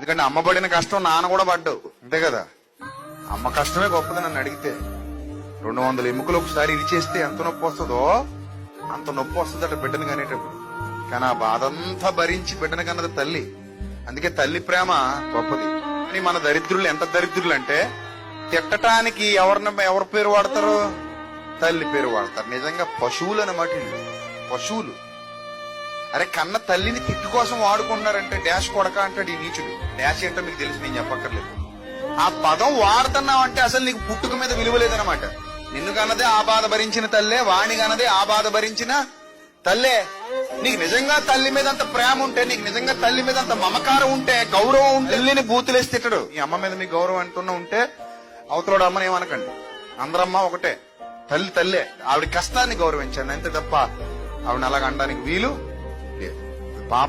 ఎందుకంటే అమ్మ పడిన కష్టం నాన్న కూడా పడ్డావు, అంతే కదా. అమ్మ కష్టమే గొప్పది నన్ను అడిగితే. 200 ఎముకలు ఒకసారి ఇరిచేస్తే ఎంత నొప్పి వస్తుందో అంత నొప్పి వస్తుందట బిడ్డను కనేటప్పుడు. కానీ ఆ బాధంతా భరించి బిడ్డను కన్నది తల్లి. అందుకే తల్లి ప్రేమ గొప్పది. కానీ మన దరిద్రులు ఎంత దరిద్రులు అంటే, తిట్టడానికి ఎవరి పేరు వాడతారు? తల్లి పేరు వాడతారు. నిజంగా పశువులు అన్నమాట వీళ్ళు, పశువులు. అరే కన్న తల్లిని తిట్టు కోసం వాడుకుంటున్నారంటే డాష్ కొడక అంటాడు ఈ నీచుడు. డాష్ ఏంటో మీకు తెలిసి నేను చెప్పక్కర్లేదు. ఆ పదం వాడుతున్నావు అంటే అసలు నీకు పుట్టుక మీద విలువ లేదనమాట. నిన్ను కన్నదే ఆ బాధ భరించిన తల్లే, వాణి కన్నదే ఆ బాధ భరించిన తల్లే. నీకు నిజంగా తల్లి మీద అంత ప్రేమ ఉంటే, నీకు నిజంగా తల్లి మీద అంత మమకారం ఉంటే, గౌరవం ఉంటే, తల్లిని బూతులేసి తిట్టడు. ఈ అమ్మ మీద మీ గౌరవం అంటున్నా ఉంటే అవతలోడు అమ్మని ఏమనకండి. అందరమ్మ ఒకటే, తల్లి తల్లే. ఆవిడ కష్టాన్ని గౌరవించండి అంతే తప్ప ఆవిడని అలాగ అనడానికి వీలు లేదు. పాప